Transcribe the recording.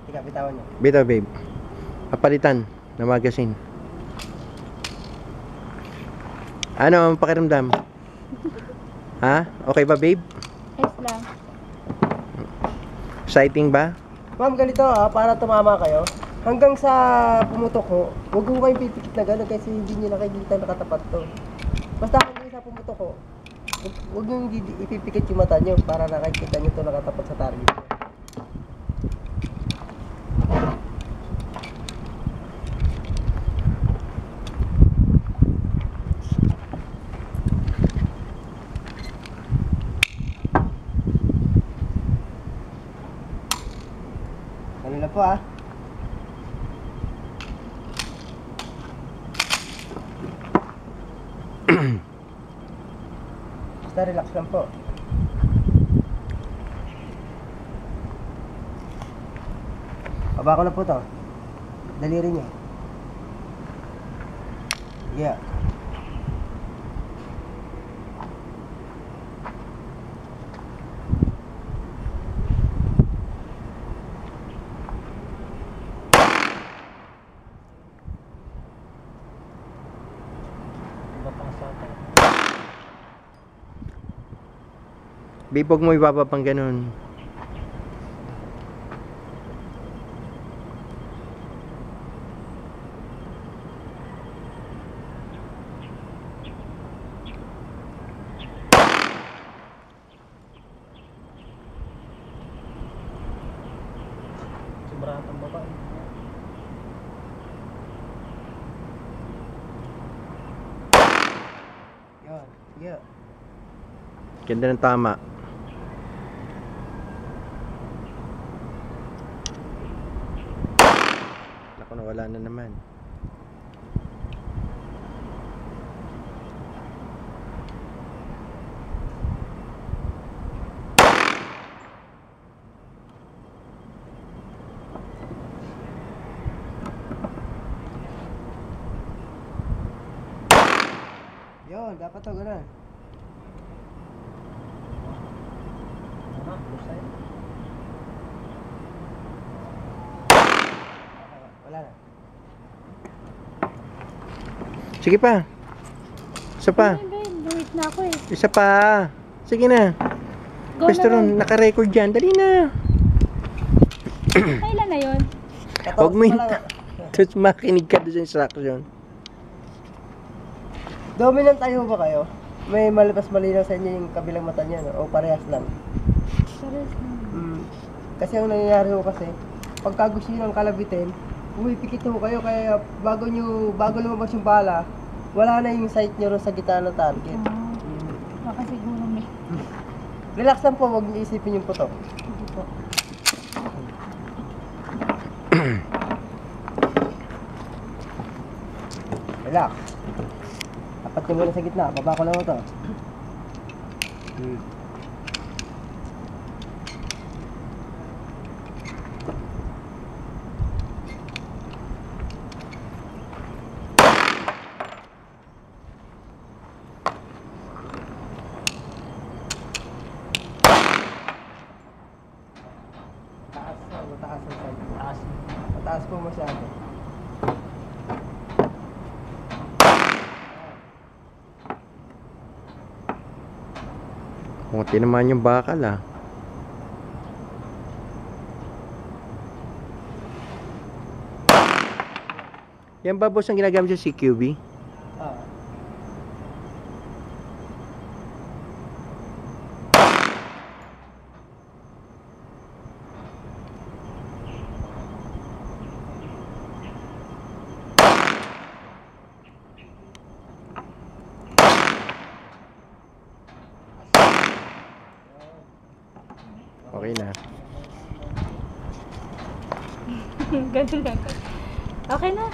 Tika, bitawan niyo. Bitaw, babe. Papalitan na magazine. Ano ang pakiramdam? Ha? Okay ba, babe? Ayos lang. Exciting ba? Ma'am, ganito para tumama kayo. Hanggang sa pumutok ko, huwag ko kayong pipikit na gano'n kasi hindi nyo nakikita nakatapat to. Basta hanggang sa pumutok ko, huwag nyo ipipikit yung mata nyo para nakikita nyo to nakatapat sa target. Ano na po Basta relax lang po. Baba ko na po to. Daliri niyo. Yeah. Babe, huwag mo ibaba pang ganun. Sobrang baba. Yan. Yeah. Ganda ng tama. Ako, nawala na naman. Yun, dapat to gano'n. Wala na. Sige pa. Isa pa. Wait na ako eh. Isa pa. Sige na. Go Pwesto na ron, naka-record dyan. Dali na. Kailan na yun? Huwag mo pa yun. lang. Tapos makinig ka doon sa instruction. Dominant tayo ba kayo? May malabas malinaw sa inyo yung kabilang mata niya, no? O parehas lang? Parehas na. Kasi ang nangyayari ko kasi, pagka gusto nyo ng kalabitin, pumipikit ho kayo, kaya bago lumabas yung bala, wala na yung sight nyo ron sa gitna ng target. Baka siguro may. Relax lang po, huwag nyo isipin yung putok. Hindi po. Relax. Tapat nyo muna sa gitna, baba ko lang ito. Mataas ang side. Mataas po masyado. Kunti naman yung bakal ah. Yan ba boss ang ginagamit sa CQB? Ah. Okay na. Ganun lang. Okay na.